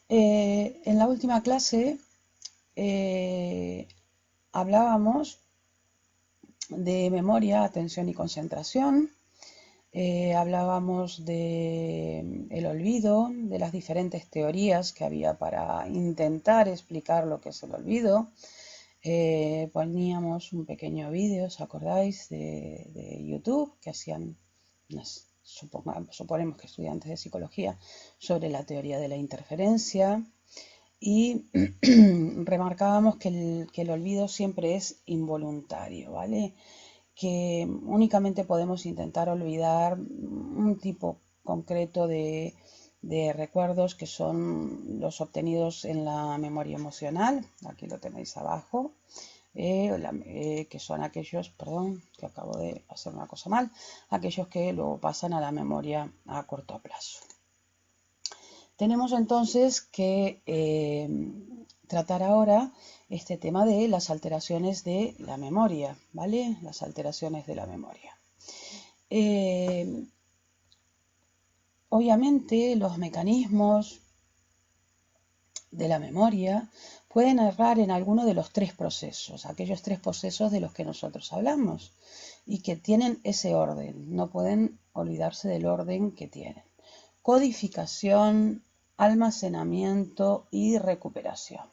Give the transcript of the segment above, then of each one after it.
En la última clase eh, hablábamos de memoria, atención y concentración. Hablábamos de el olvido, de las diferentes teorías que había para intentar explicar lo que es el olvido. Poníamos un pequeño vídeo, ¿os acordáis? De YouTube que hacían, suponemos que estudiantes de psicología, sobre la teoría de la interferencia. Y remarcábamos que el olvido siempre es involuntario, ¿vale? Que únicamente podemos intentar olvidar un tipo concreto de recuerdos que son los obtenidos en la memoria emocional. Aquí lo tenéis abajo. Que son aquellos, perdón, que acabo de hacer una cosa mal, aquellos que luego pasan a la memoria a corto plazo. Tenemos entonces que tratar ahora este tema de las alteraciones de la memoria, ¿vale? Las alteraciones de la memoria. Obviamente los mecanismos de la memoria pueden errar en alguno de los tres procesos, aquellos tres procesos de los que nosotros hablamos y que tienen ese orden, no pueden olvidarse del orden que tienen. Codificación, almacenamiento y recuperación.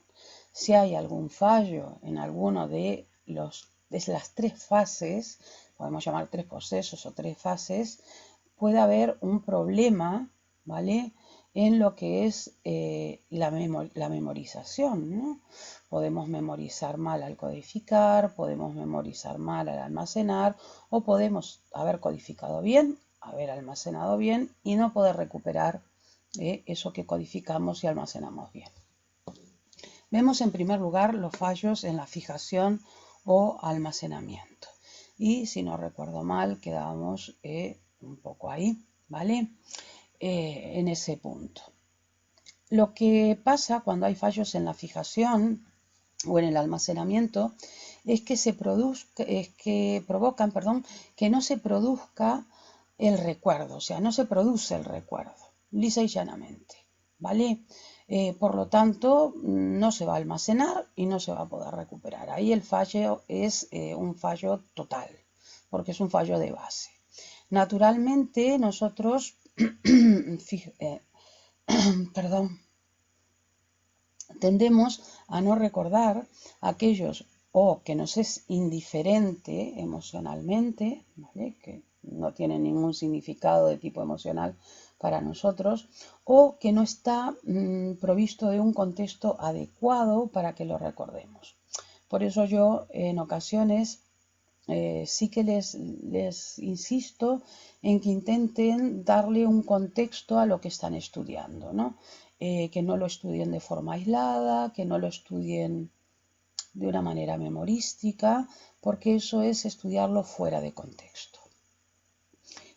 Si hay algún fallo en alguno de las tres fases, podemos llamar tres procesos o tres fases, puede haber un problema, ¿vale?, en lo que es la memorización, ¿no? Podemos memorizar mal al codificar, podemos memorizar mal al almacenar, o podemos haber codificado bien, haber almacenado bien y no poder recuperar eso que codificamos y almacenamos bien. Vemos en primer lugar los fallos en la fijación o almacenamiento. Y si no recuerdo mal, quedábamos un poco ahí, ¿vale? En ese punto. Lo que pasa cuando hay fallos en la fijación o en el almacenamiento es que provocan, que no se produzca el recuerdo, o sea, no se produce el recuerdo, lisa y llanamente, ¿vale? Por lo tanto, no se va a almacenar y no se va a poder recuperar. Ahí el fallo es un fallo total, porque es un fallo de base. Naturalmente, nosotros, tendemos a no recordar aquellos o que nos es indiferente emocionalmente, ¿vale?, que no tienen ningún significado de tipo emocional para nosotros, o que no está provisto de un contexto adecuado para que lo recordemos. Por eso yo en ocasiones sí que les insisto en que intenten darle un contexto a lo que están estudiando, ¿no? Que no lo estudien de forma aislada, que no lo estudien de una manera memorística, porque eso es estudiarlo fuera de contexto.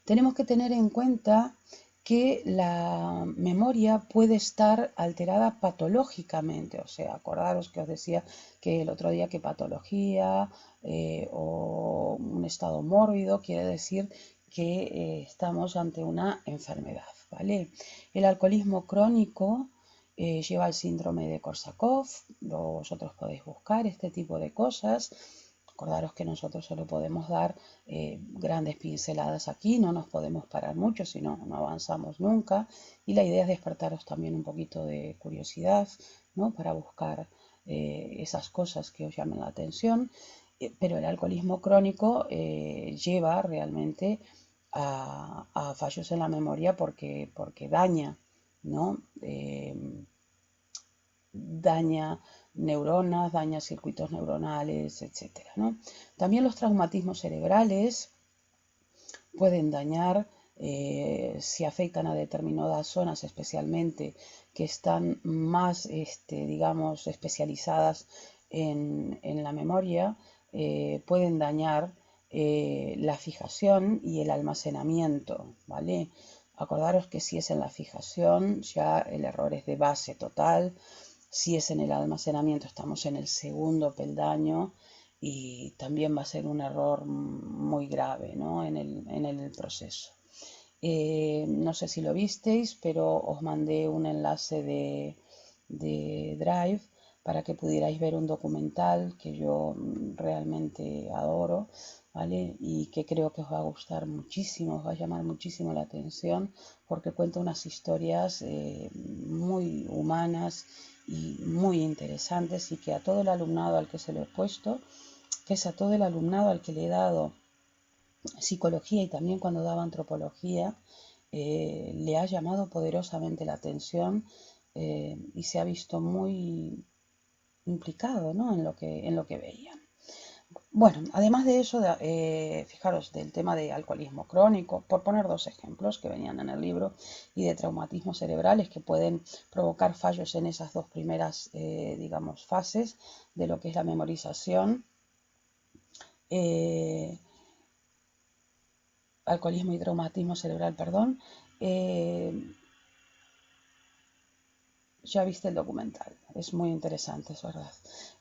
Tenemos que tener en cuenta que la memoria puede estar alterada patológicamente, o sea, acordaros que os decía que el otro día que patología o un estado mórbido quiere decir que estamos ante una enfermedad, ¿vale? El alcoholismo crónico lleva el síndrome de Korsakoff, vosotros podéis buscar este tipo de cosas. Acordaros que nosotros solo podemos dar grandes pinceladas aquí, no nos podemos parar mucho, si no, no avanzamos nunca. Y la idea es despertaros también un poquito de curiosidad, ¿no?, para buscar esas cosas que os llamen la atención. Pero el alcoholismo crónico lleva realmente a fallos en la memoria porque daña, ¿no? Daña neuronas, daña circuitos neuronales, etc., ¿no? También los traumatismos cerebrales pueden dañar si afectan a determinadas zonas, especialmente que están más, digamos, especializadas en la memoria, pueden dañar la fijación y el almacenamiento, ¿vale? Acordaros que si es en la fijación, ya el error es de base total. Si es en el almacenamiento, estamos en el segundo peldaño y también va a ser un error muy grave, ¿no?, en el proceso. No sé si lo visteis, pero os mandé un enlace de Drive para que pudierais ver un documental que yo realmente adoro, ¿vale? Y que creo que os va a gustar muchísimo, os va a llamar muchísimo la atención porque cuenta unas historias muy humanas y muy interesantes y que a todo el alumnado al que se lo he puesto, que es a todo el alumnado al que le he dado psicología y también cuando daba antropología, le ha llamado poderosamente la atención y se ha visto muy implicado, ¿no? en lo que veían. Bueno, además de eso, fijaros, del tema de alcoholismo crónico, por poner dos ejemplos que venían en el libro, y de traumatismos cerebrales que pueden provocar fallos en esas dos primeras, digamos, fases de lo que es la memorización, alcoholismo y traumatismo cerebral, perdón. Ya viste el documental, es muy interesante, es verdad.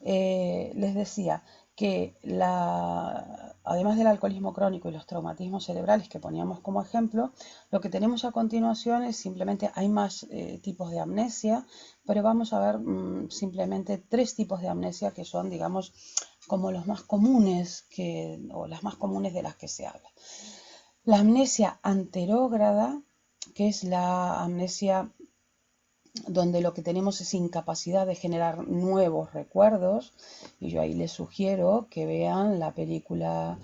Les decía que además del alcoholismo crónico y los traumatismos cerebrales que poníamos como ejemplo, lo que tenemos a continuación es simplemente, hay más tipos de amnesia, pero vamos a ver simplemente tres tipos de amnesia que son, digamos, como los más comunes o las más comunes de las que se habla. La amnesia anterógrada, que es la amnesia donde lo que tenemos es incapacidad de generar nuevos recuerdos, y yo ahí les sugiero que vean la película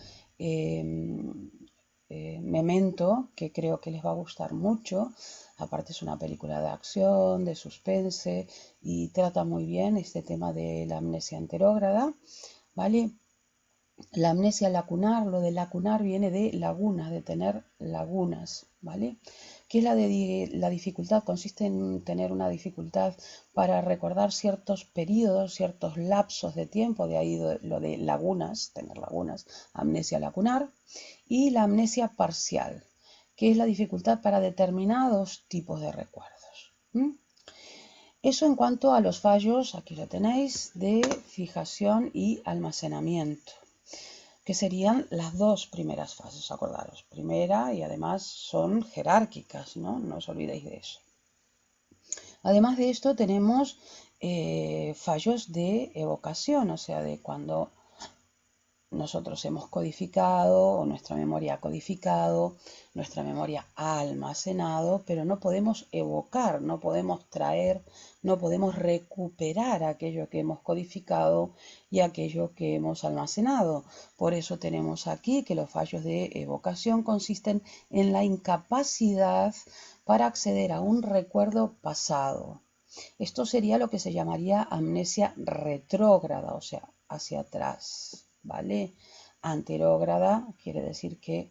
Memento, que creo que les va a gustar mucho. Aparte es una película de acción, de suspense, y trata muy bien este tema de la amnesia anterógrada, ¿vale? La amnesia lacunar, lo de lacunar viene de lagunas, de tener lagunas, ¿vale? ¿Qué es la dificultad? Consiste en tener una dificultad para recordar ciertos periodos, ciertos lapsos de tiempo, de ahí lo de lagunas, tener lagunas, amnesia lacunar, y la amnesia parcial, que es la dificultad para determinados tipos de recuerdos. Eso en cuanto a los fallos, aquí lo tenéis, de fijación y almacenamiento, que serían las dos primeras fases, acordaros. Primera, y además son jerárquicas, ¿no? No os olvidéis de eso. Además de esto tenemos fallos de evocación, o sea, de cuando nosotros hemos codificado o nuestra memoria ha codificado, nuestra memoria ha almacenado, pero no podemos evocar, no podemos traer, no podemos recuperar aquello que hemos codificado y aquello que hemos almacenado. Por eso tenemos aquí que los fallos de evocación consisten en la incapacidad para acceder a un recuerdo pasado. Esto sería lo que se llamaría amnesia retrógrada, o sea, hacia atrás. ¿Vale? Anterógrada quiere decir que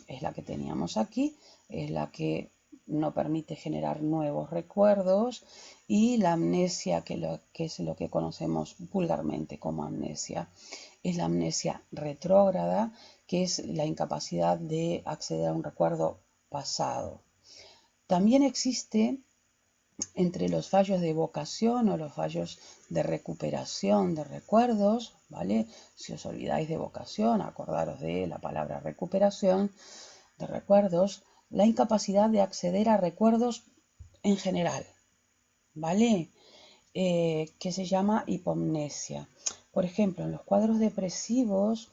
es la que teníamos aquí, es la que no permite generar nuevos recuerdos, y la amnesia, que es lo que conocemos vulgarmente como amnesia, es la amnesia retrógrada, que es la incapacidad de acceder a un recuerdo pasado. También existe entre los fallos de evocación o los fallos de recuperación de recuerdos, ¿vale? Si os olvidáis de evocación, acordaros de la palabra recuperación de recuerdos, la incapacidad de acceder a recuerdos en general, ¿vale? Que se llama hipomnesia. Por ejemplo, en los cuadros depresivos,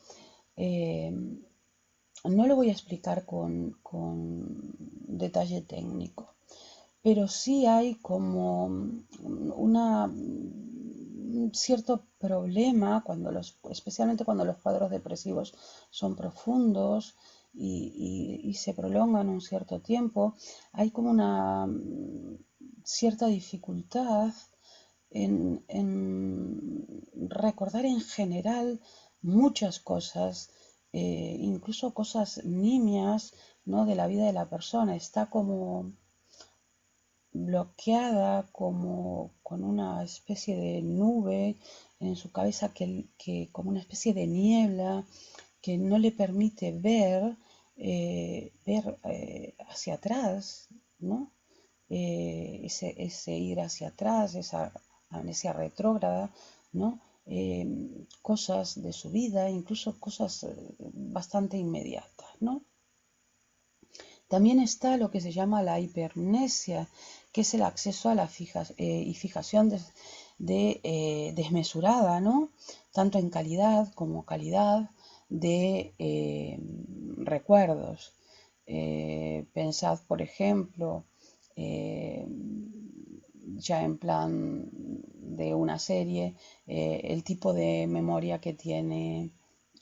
no lo voy a explicar con detalle técnico, pero sí hay como un cierto problema especialmente cuando los cuadros depresivos son profundos y se prolongan un cierto tiempo. Hay como una cierta dificultad en recordar en general muchas cosas, incluso cosas nimias, ¿no? De la vida de la persona. Está como bloqueada, como con una especie de nube en su cabeza, como una especie de niebla que no le permite ver hacia atrás, ¿no? Ese ir hacia atrás, esa amnesia retrógrada, ¿no? Cosas de su vida, incluso cosas bastante inmediatas, ¿no? También está lo que se llama la hipermnesia, que es el acceso a la fijación desmesurada, ¿no? Tanto en calidad de recuerdos. Pensad, por ejemplo, eh, ya en plan de una serie, el tipo de memoria que tiene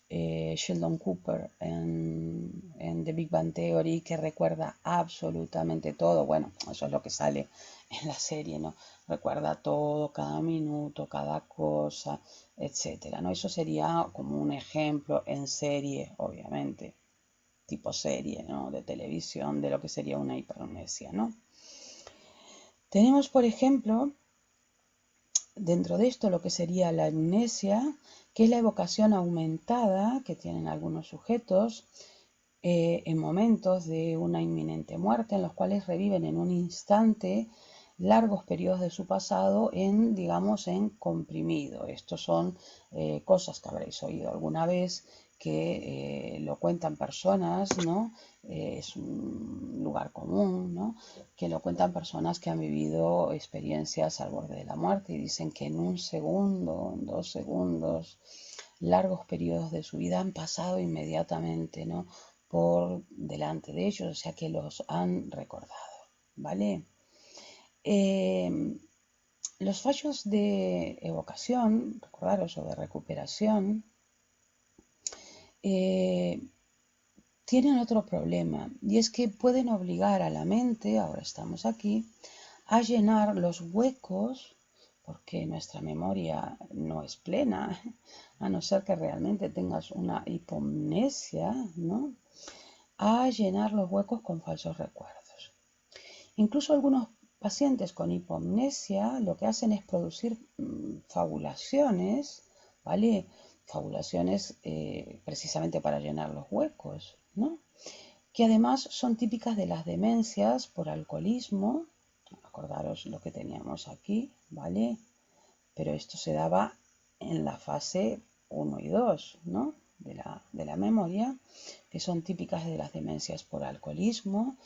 Sheldon Cooper en The Big Bang Theory, que recuerda absolutamente todo. Bueno, eso es lo que sale en la serie, ¿no? Recuerda todo, cada minuto, cada cosa, etcétera, ¿no? Eso sería como un ejemplo en serie, obviamente, tipo serie, ¿no? De televisión, de lo que sería una hipermnesia, ¿no? Tenemos, por ejemplo, dentro de esto lo que sería la amnesia, que es la evocación aumentada que tienen algunos sujetos en momentos de una inminente muerte, en los cuales reviven en un instante largos periodos de su pasado en, digamos, en comprimido. Estos son cosas que habréis oído alguna vez, que lo cuentan personas, ¿no? Es un lugar común, ¿no? Que lo cuentan personas que han vivido experiencias al borde de la muerte y dicen que en un segundo, en 2 segundos, largos periodos de su vida han pasado inmediatamente, ¿no? Por delante de ellos, o sea que los han recordado, ¿vale? Los fallos de evocación, recordaros, o de recuperación, tienen otro problema, y es que pueden obligar a la mente, ahora estamos aquí, a llenar los huecos, porque nuestra memoria no es plena, a no ser que realmente tengas una hipomnesia, ¿no? A llenar los huecos con falsos recuerdos. Incluso algunos pacientes con hipomnesia lo que hacen es producir fabulaciones, ¿vale? Fabulaciones precisamente para llenar los huecos, ¿no? Que además son típicas de las demencias por alcoholismo. Acordaros lo que teníamos aquí, ¿vale? Pero esto se daba en la fase 1 y 2, ¿no? De la memoria, que son típicas de las demencias por alcoholismo,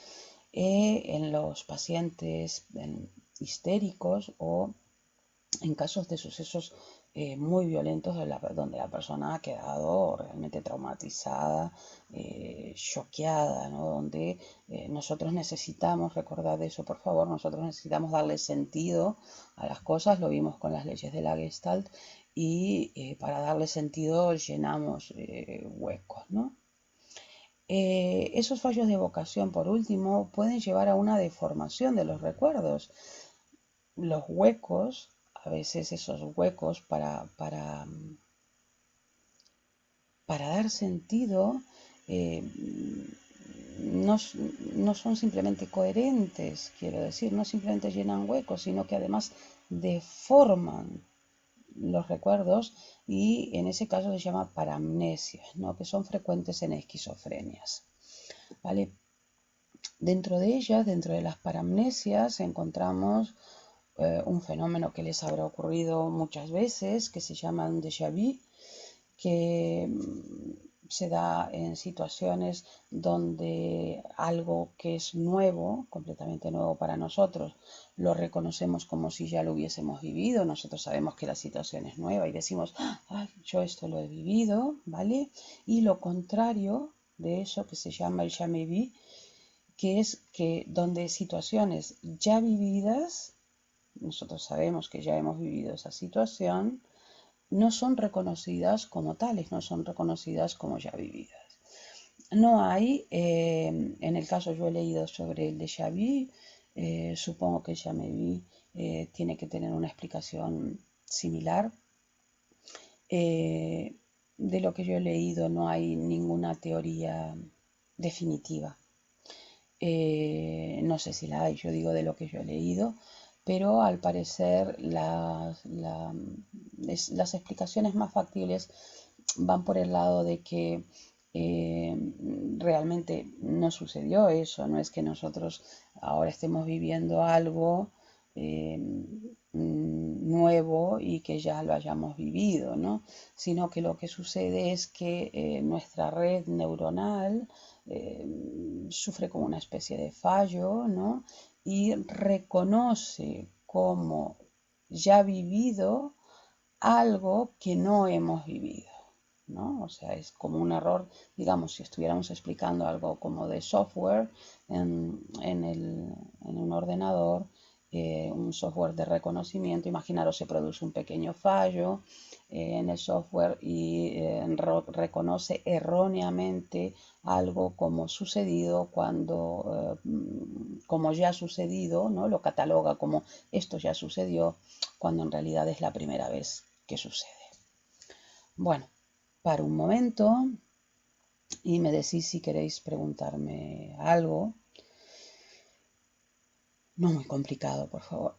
en los pacientes histéricos o en casos de sucesos muy violentos donde la persona ha quedado realmente traumatizada, choqueada, ¿no? Donde nosotros necesitamos, recordad eso por favor, nosotros necesitamos darle sentido a las cosas, lo vimos con las leyes de la Gestalt, y para darle sentido llenamos huecos, ¿no? Esos fallos de evocación, por último, pueden llevar a una deformación de los recuerdos. Los huecos, a veces esos huecos para dar sentido, no, no son simplemente coherentes, quiero decir, no simplemente llenan huecos, sino que además deforman los recuerdos, y en ese caso se llama paramnesias, ¿no? Que son frecuentes en esquizofrenias, ¿vale? Dentro de ellas, dentro de las paramnesias, encontramos un fenómeno que les habrá ocurrido muchas veces, que se llama un déjà vu, que se da en situaciones donde algo que es nuevo, completamente nuevo para nosotros, lo reconocemos como si ya lo hubiésemos vivido. Nosotros sabemos que la situación es nueva y decimos, ay, yo esto lo he vivido, ¿vale? Y lo contrario de eso, que se llama el jamais vu, que es que donde situaciones ya vividas, nosotros sabemos que ya hemos vivido esa situación, no son reconocidas como tales, no son reconocidas como ya vividas. No hay, en el caso yo he leído sobre el déjà vu, supongo que el jamais vu tiene que tener una explicación similar. De lo que yo he leído no hay ninguna teoría definitiva. No sé si la hay, yo digo de lo que yo he leído, pero al parecer las explicaciones más factibles van por el lado de que realmente no sucedió eso, no es que nosotros ahora estemos viviendo algo nuevo nuevo y que ya lo hayamos vivido, ¿no? Sino que lo que sucede es que nuestra red neuronal sufre como una especie de fallo, ¿no? Y reconoce como ya vivido algo que no hemos vivido, ¿no? O sea, es como un error, digamos, si estuviéramos explicando algo como de software en un ordenador, un software de reconocimiento, imaginaros, se produce un pequeño fallo en el software y reconoce erróneamente algo como sucedido cuando, como ya sucedido, ¿no? Lo cataloga como esto ya sucedió, cuando en realidad es la primera vez que sucede. Bueno, paro un momento y me decís si queréis preguntarme algo. No muy complicado, por favor.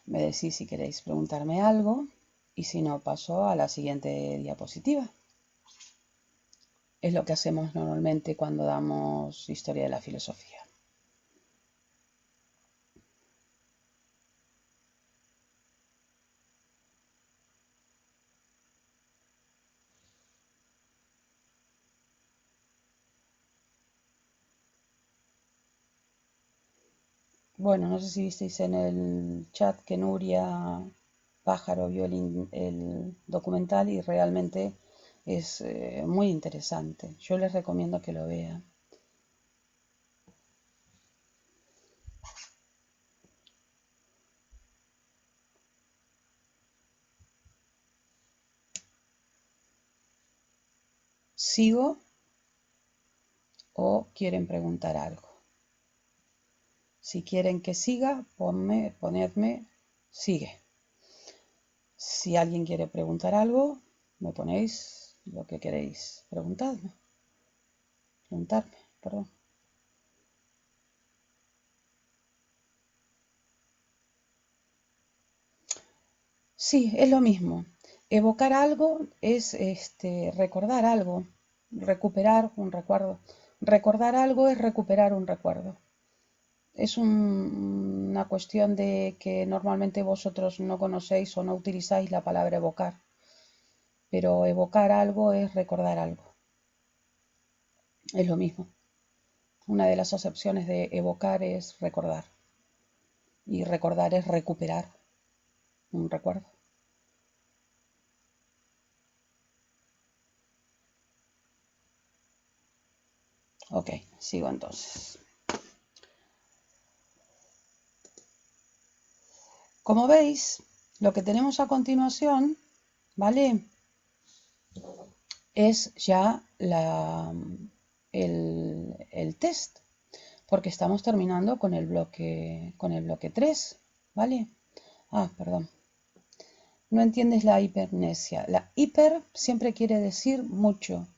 Me decís si queréis preguntarme algo y si no, paso a la siguiente diapositiva. Es lo que hacemos normalmente cuando damos historia de la filosofía. Bueno, no sé si visteis en el chat que Nuria Pájaro vio el documental y realmente es muy interesante. Yo les recomiendo que lo vean. ¿Sigo o quieren preguntar algo? Si quieren que siga, ponedme sigue. Si alguien quiere preguntar algo, me ponéis lo que queréis. Preguntarme, perdón. Sí, es lo mismo. Evocar algo es recordar algo, recuperar un recuerdo. Recordar algo es recuperar un recuerdo. Es una cuestión de que normalmente vosotros no conocéis o no utilizáis la palabra evocar, pero evocar algo es recordar algo. Es lo mismo. Una de las acepciones de evocar es recordar y recordar es recuperar un recuerdo. Ok, sigo entonces. Como veis, lo que tenemos a continuación, ¿vale? Es ya el test, porque estamos terminando con el bloque 3, ¿vale? Ah, perdón. No entiendes la hipermnesia. La hiper siempre quiere decir mucho,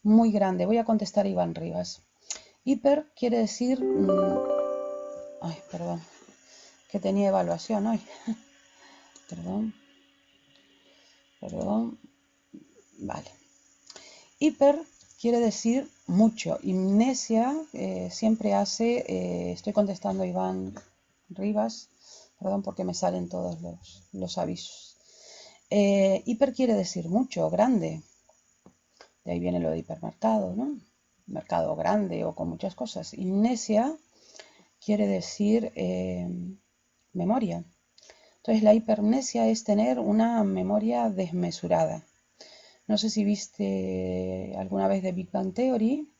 muy grande. Voy a contestar a Iván Rivas. Hiper quiere decir... ay, perdón. Que tenía evaluación hoy. Perdón. Vale. Hiper quiere decir mucho. Himnesia siempre hace... estoy contestando a Iván Rivas. Perdón porque me salen todos los avisos. Hiper quiere decir mucho, grande. De ahí viene lo de hipermercado, ¿no? Mercado grande o con muchas cosas. Himnesia quiere decir memoria. Entonces la hipermnesia es tener una memoria desmesurada. No sé si viste alguna vez de Big Bang Theory,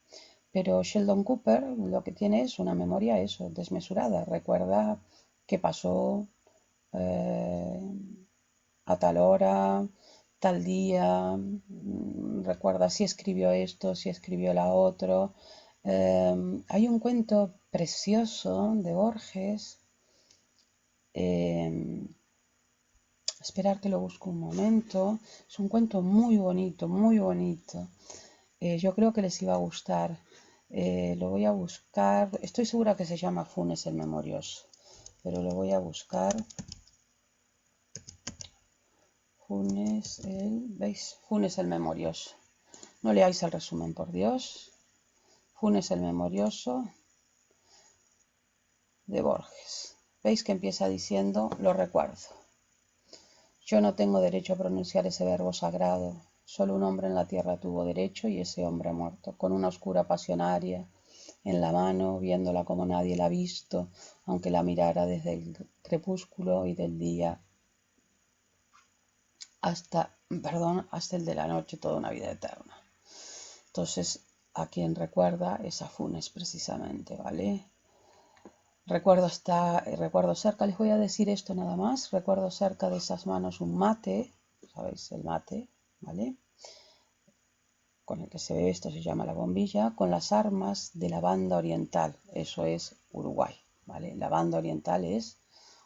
pero Sheldon Cooper lo que tiene es una memoria eso, desmesurada. Recuerda qué pasó a tal hora, tal día, recuerda si escribió esto, si escribió la otro. Hay un cuento precioso de Borges. Esperar que lo busco un momento. Es un cuento muy bonito, muy bonito. Yo creo que les iba a gustar. Lo voy a buscar. Estoy segura que se llama Funes el Memorioso, pero lo voy a buscar. ¿Veis? Funes el Memorioso. No leáis el resumen, por Dios. Funes el Memorioso de Borges. ¿Veis que empieza diciendo lo recuerdo? Yo no tengo derecho a pronunciar ese verbo sagrado. Solo un hombre en la tierra tuvo derecho y ese hombre ha muerto, con una oscura pasionaria en la mano, viéndola como nadie la ha visto, aunque la mirara desde el crepúsculo y del día hasta el de la noche, toda una vida eterna. Entonces, a quien recuerda es a Funes precisamente, ¿vale? Recuerdo cerca, les voy a decir esto nada más, recuerdo cerca de esas manos un mate, ¿sabéis? El mate, ¿vale? Con el que se ve esto se llama la bombilla, con las armas de la banda oriental, eso es Uruguay, ¿vale? La banda oriental es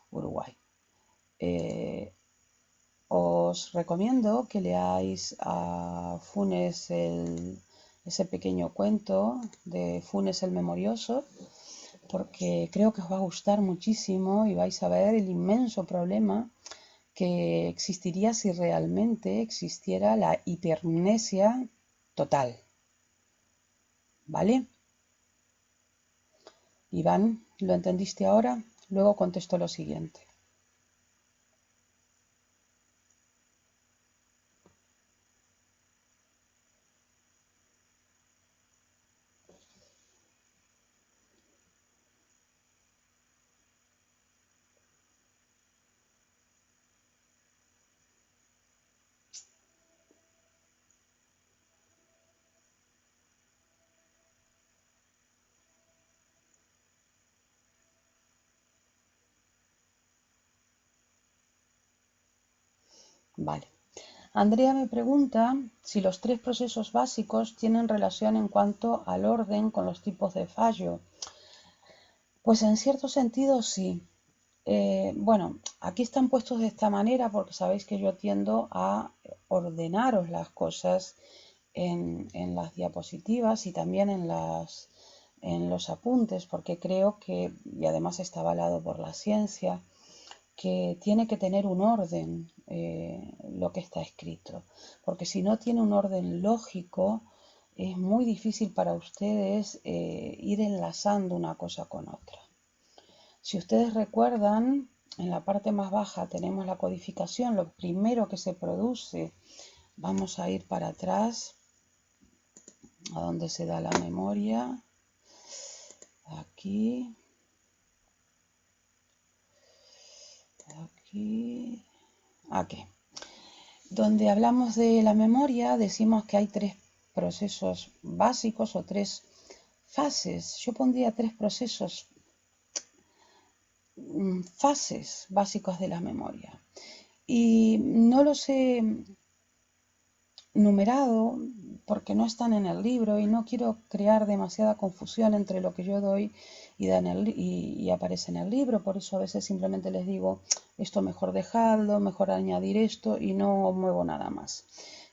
Uruguay. Os recomiendo que leáis a Funes ese pequeño cuento de Funes el Memorioso, porque creo que os va a gustar muchísimo y vais a ver el inmenso problema que existiría si realmente existiera la hipermnesia total. ¿Vale? Iván, ¿lo entendiste ahora? Luego contesto lo siguiente. Vale. Andrea me pregunta si los tres procesos básicos tienen relación en cuanto al orden con los tipos de fallo. Pues en cierto sentido sí. Bueno, aquí están puestos de esta manera porque sabéis que yo tiendo a ordenaros las cosas en las diapositivas y también en los apuntes, porque creo que, y además está avalado por la ciencia, que tiene que tener un orden lo que está escrito, porque si no tiene un orden lógico, es muy difícil para ustedes ir enlazando una cosa con otra. Si ustedes recuerdan, en la parte más baja tenemos la codificación, lo primero que se produce, vamos a ir para atrás, a donde se da la memoria, aquí, aquí. Donde hablamos de la memoria, decimos que hay tres procesos básicos o tres fases. Yo pondría tres procesos, fases básicos de la memoria. Y no los he numerado porque no están en el libro y no quiero crear demasiada confusión entre lo que yo doy y aparece en el libro, por eso a veces simplemente les digo esto mejor dejarlo, mejor añadir esto y no muevo nada más.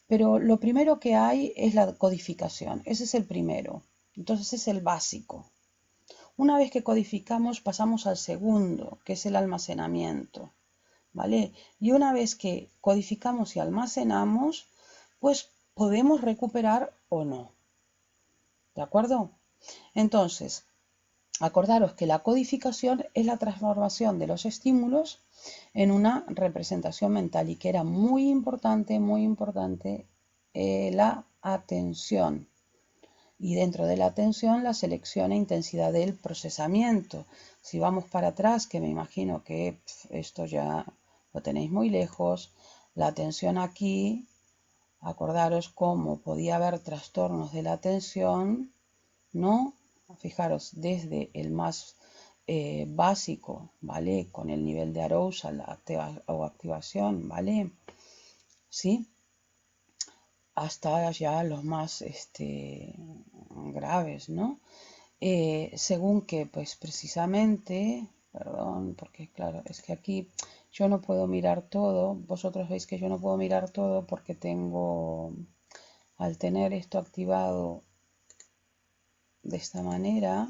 Pero lo primero que hay es la codificación, ese es el primero, entonces es el básico. Una vez que codificamos pasamos al segundo, que es el almacenamiento, ¿vale? Y una vez que codificamos y almacenamos, pues podemos recuperar o no. ¿De acuerdo? Entonces, acordaros que la codificación es la transformación de los estímulos en una representación mental y que era muy importante la atención. Y dentro de la atención, la selección e intensidad del procesamiento. Si vamos para atrás, que me imagino que esto ya lo tenéis muy lejos, la atención aquí, acordaros cómo podía haber trastornos de la atención, ¿no? Fijaros, desde el más básico, ¿vale? Con el nivel de arousal o activación, ¿vale? ¿Sí? Hasta ya los más graves, ¿no? Según que, pues precisamente, perdón, porque claro, es que aquí yo no puedo mirar todo, vosotros veis que yo no puedo mirar todo porque tengo, al tener esto activado de esta manera,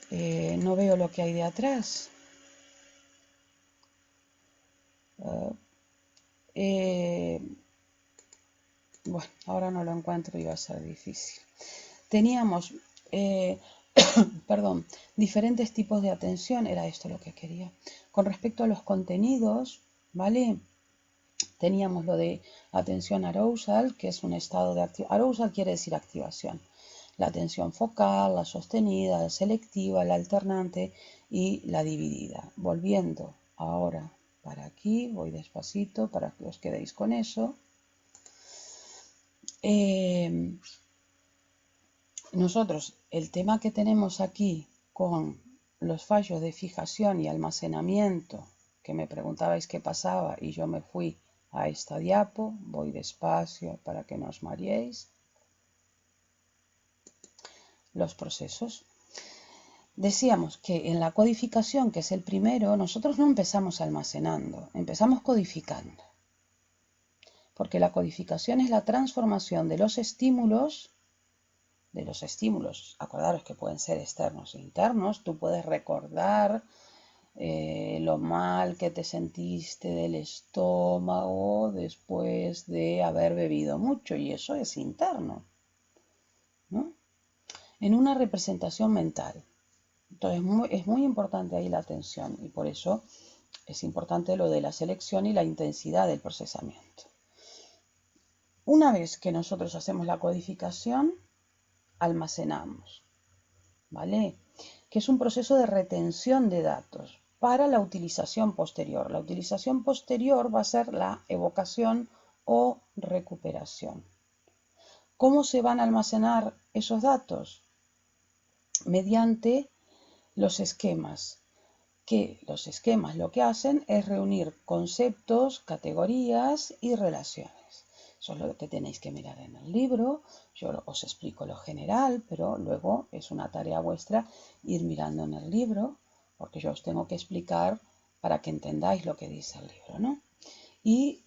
no veo lo que hay de atrás. Eh, bueno, ahora no lo encuentro y va a ser difícil. Teníamos perdón, diferentes tipos de atención, era esto lo que quería. Con respecto a los contenidos, ¿vale? Teníamos lo de atención arousal, que es un estado de activación. Arousal quiere decir activación. La atención focal, la sostenida, la selectiva, la alternante y la dividida. Volviendo ahora para aquí, voy despacito para que os quedéis con eso. Nosotros, el tema que tenemos aquí con los fallos de fijación y almacenamiento, que me preguntabais qué pasaba y yo me fui a esta diapo, voy despacio para que no os mareéis. Los procesos. Decíamos que en la codificación, que es el primero, nosotros no empezamos almacenando, empezamos codificando. Porque la codificación es la transformación de los estímulos, acordaros que pueden ser externos e internos, tú puedes recordar lo mal que te sentiste del estómago después de haber bebido mucho, y eso es interno, ¿no? En una representación mental. Entonces es muy importante ahí la atención, y por eso es importante lo de la selección y la intensidad del procesamiento. Una vez que nosotros hacemos la codificación, almacenamos, ¿vale? Que es un proceso de retención de datos para la utilización posterior. La utilización posterior va a ser la evocación o recuperación. ¿Cómo se van a almacenar esos datos? Mediante los esquemas, que los esquemas lo que hacen es reunir conceptos, categorías y relaciones. Eso es lo que tenéis que mirar en el libro. Yo os explico lo general, pero luego es una tarea vuestra ir mirando en el libro, porque yo os tengo que explicar para que entendáis lo que dice el libro, ¿no? Y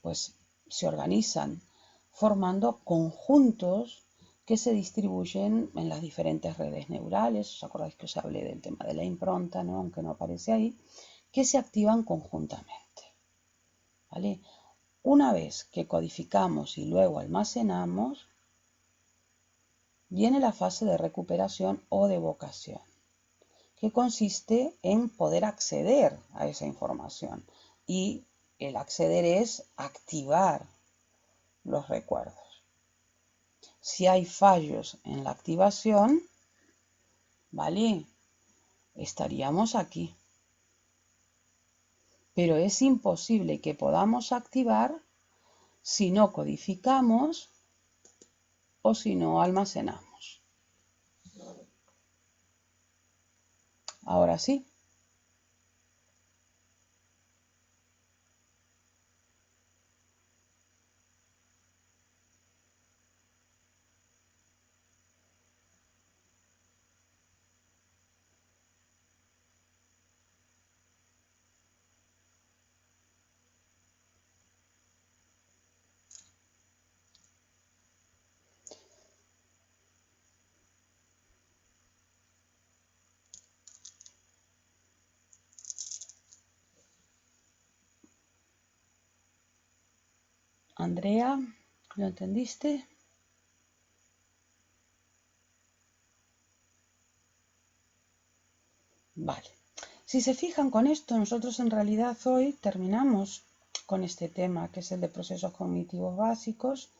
pues se organizan formando conjuntos que se distribuyen en las diferentes redes neurales. ¿Os acordáis que os hablé del tema de la impronta, ¿no? Aunque no aparece ahí, que se activan conjuntamente, ¿vale? Una vez que codificamos y luego almacenamos, viene la fase de recuperación o de evocación, que consiste en poder acceder a esa información. Y el acceder es activar los recuerdos. Si hay fallos en la activación, ¿vale? Estaríamos aquí. Pero es imposible que podamos activar si no codificamos o si no almacenamos. Ahora sí. Andrea, ¿lo entendiste? Vale. Si se fijan con esto, nosotros en realidad hoy terminamos con este tema, que es el de procesos cognitivos básicos,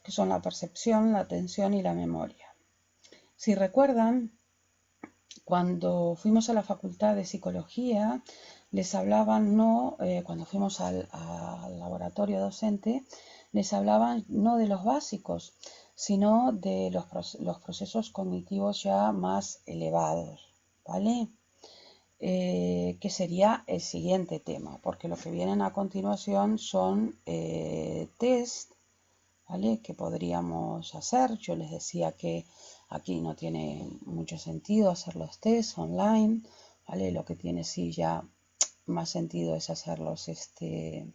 que son la percepción, la atención y la memoria. Si recuerdan, cuando fuimos a la Facultad de Psicología, les hablaban cuando fuimos al laboratorio docente, les hablaban no de los básicos, sino de los procesos cognitivos ya más elevados, ¿vale? Que sería el siguiente tema, porque lo que vienen a continuación son test, ¿vale? Que podríamos hacer. Yo les decía que aquí no tiene mucho sentido hacer los tests online, ¿vale? Lo que tiene sí ya más sentido es hacerlos en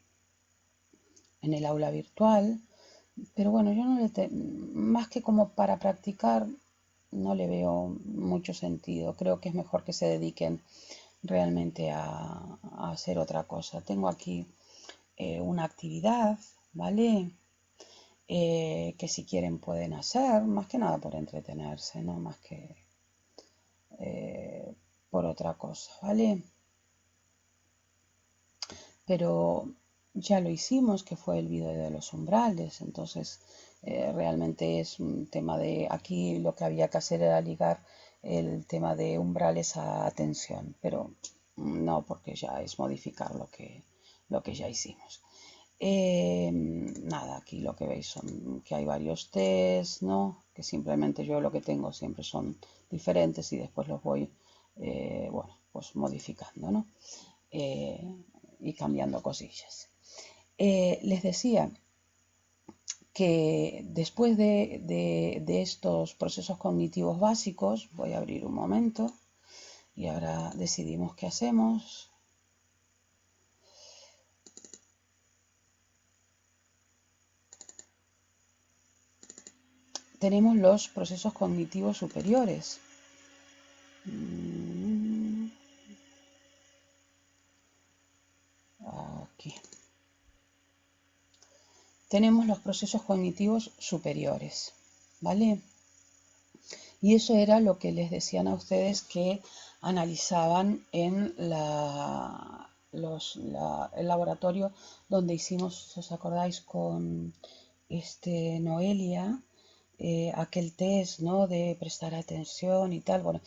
el aula virtual. Pero bueno, yo no más que como para practicar, no le veo mucho sentido. Creo que es mejor que se dediquen realmente a hacer otra cosa. Tengo aquí una actividad, ¿vale? Que si quieren pueden hacer, más que nada por entretenerse, ¿no? Más que por otra cosa, ¿vale? Pero ya lo hicimos, que fue el vídeo de los umbrales, entonces realmente es un tema de, aquí lo que había que hacer era ligar el tema de umbrales a atención, pero no, porque ya es modificar lo que ya hicimos. Nada, aquí lo que veis son que hay varios test, ¿no? Que simplemente yo lo que tengo siempre son diferentes y después los voy, bueno, pues modificando, ¿no? Y cambiando cosillas. Les decía que después de estos procesos cognitivos básicos, voy a abrir un momento y ahora decidimos qué hacemos. Tenemos los procesos cognitivos superiores. Aquí. Tenemos los procesos cognitivos superiores, ¿vale? Y eso era lo que les decían a ustedes que analizaban en el laboratorio donde hicimos, si os acordáis, con Noelia, aquel test, ¿no? De prestar atención y tal. Bueno,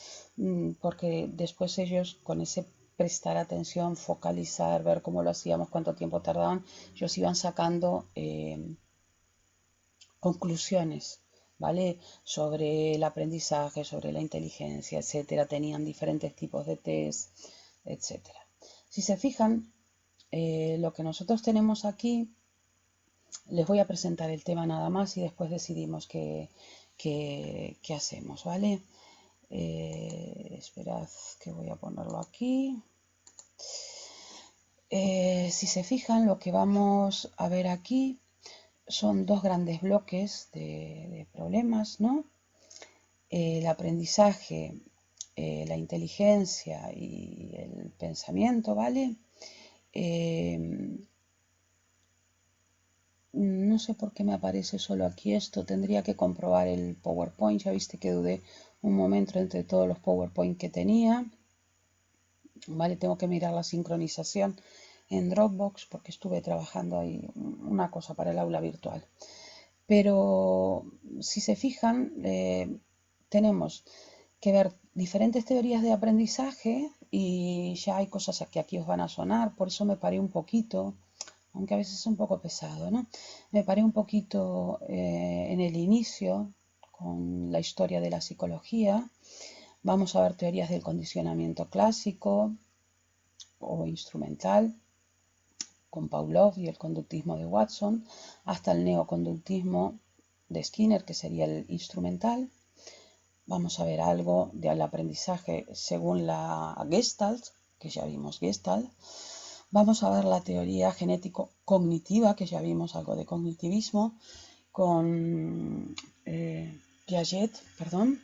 porque después ellos con ese prestar atención, focalizar, ver cómo lo hacíamos, cuánto tiempo tardaban, ellos iban sacando conclusiones, ¿vale? Sobre el aprendizaje, sobre la inteligencia, etcétera. Tenían diferentes tipos de test, etcétera. Si se fijan, lo que nosotros tenemos aquí, les voy a presentar el tema nada más y después decidimos qué hacemos, ¿vale? Esperad que voy a ponerlo aquí. Si se fijan, lo que vamos a ver aquí son dos grandes bloques de problemas, ¿no? El aprendizaje, la inteligencia y el pensamiento, ¿vale? No sé por qué me aparece solo aquí esto, tendría que comprobar el PowerPoint, ya viste que dudé un momento entre todos los PowerPoint que tenía, ¿vale? Tengo que mirar la sincronización en Dropbox porque estuve trabajando ahí una cosa para el aula virtual. Pero si se fijan, tenemos que ver diferentes teorías de aprendizaje y ya hay cosas que aquí os van a sonar, por eso me paré un poquito, aunque a veces es un poco pesado, ¿no? Me paré un poquito en el inicio con la historia de la psicología. Vamos a ver teorías del condicionamiento clásico o instrumental, con Pavlov y el conductismo de Watson, hasta el neoconductismo de Skinner, que sería el instrumental. Vamos a ver algo del aprendizaje según la Gestalt, que ya vimos Gestalt. Vamos a ver la teoría genético-cognitiva, que ya vimos algo de cognitivismo, con Piaget, perdón.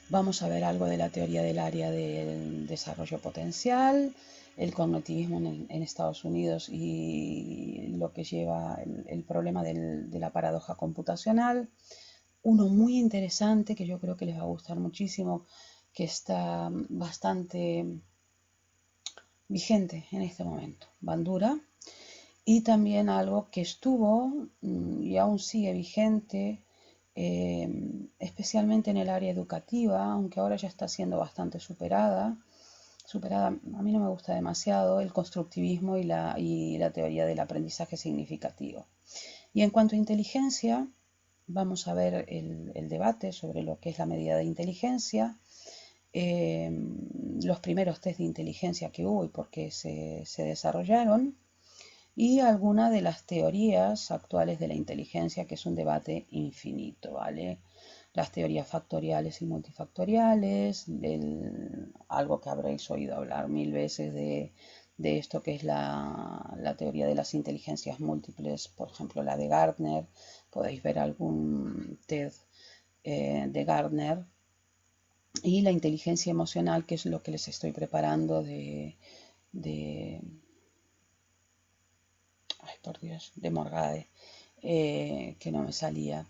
Vamos a ver algo de la teoría del área del desarrollo potencial, el cognitivismo en Estados Unidos y lo que lleva el problema de la paradoja computacional. Uno muy interesante que yo creo que les va a gustar muchísimo, que está bastante vigente en este momento, Bandura. Y también algo que estuvo y aún sigue vigente, especialmente en el área educativa, aunque ahora ya está siendo bastante superada, a mí no me gusta demasiado, el constructivismo y la teoría del aprendizaje significativo. Y en cuanto a inteligencia, vamos a ver el debate sobre lo que es la medida de inteligencia, los primeros test de inteligencia que hubo y por qué se desarrollaron, y algunas de las teorías actuales de la inteligencia, que es un debate infinito, ¿vale? Las teorías factoriales y multifactoriales, algo que habréis oído hablar mil veces de esto que es la teoría de las inteligencias múltiples, por ejemplo la de Gardner, podéis ver algún TED de Gardner, y la inteligencia emocional, que es lo que les estoy preparando ay por Dios, de Morgade, que no me salía.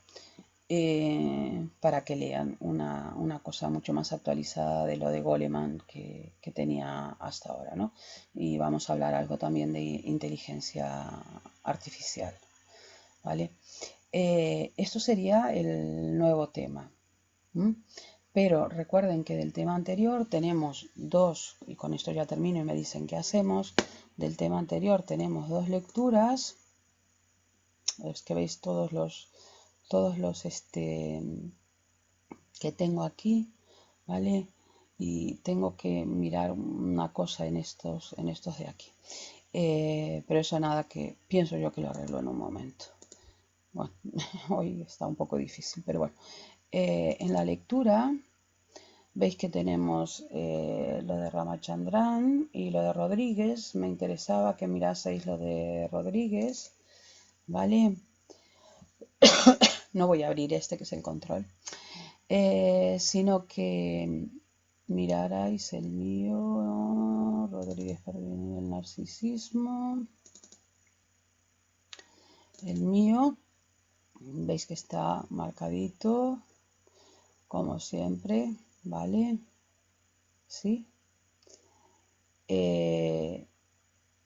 para que lean una cosa mucho más actualizada de lo de Goleman que tenía hasta ahora, ¿no? Y vamos a hablar algo también de inteligencia artificial, ¿vale? Esto sería el nuevo tema. Pero recuerden que del tema anterior tenemos dos, y con esto ya termino y me dicen qué hacemos. Del tema anterior tenemos dos lecturas. Es que veis todos los que tengo aquí, ¿vale? Y tengo que mirar una cosa en estos de aquí. Pero eso nada, que pienso yo que lo arreglo en un momento. Bueno, hoy está un poco difícil, pero bueno. En la lectura veis que tenemos lo de Ramachandran y lo de Rodríguez. Me interesaba que miraseis lo de Rodríguez, ¿vale? No voy a abrir este que es el control, sino que mirarais el mío, Rodríguez Pervini, el narcisismo. El mío, veis que está marcadito, como siempre, ¿vale? ¿Sí?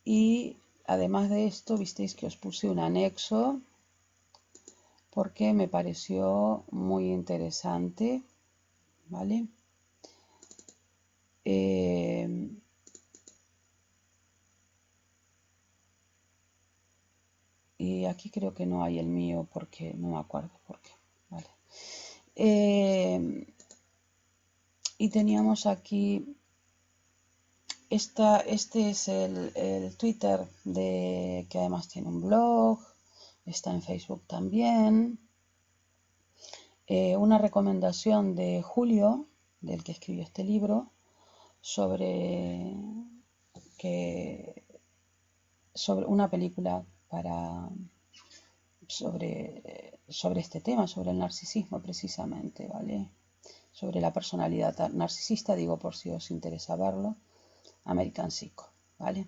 Y además de esto, visteis que os puse un anexo porque me pareció muy interesante, ¿vale? Y aquí creo que no hay el mío porque no me acuerdo por qué, ¿vale? Y teníamos aquí este es el Twitter que además tiene un blog, está en Facebook también. Una recomendación de Julio, del que escribió este libro, sobre una película sobre este tema, sobre el narcisismo precisamente, ¿vale? Sobre la personalidad narcisista, digo por si os interesa verlo, American Psycho, ¿vale?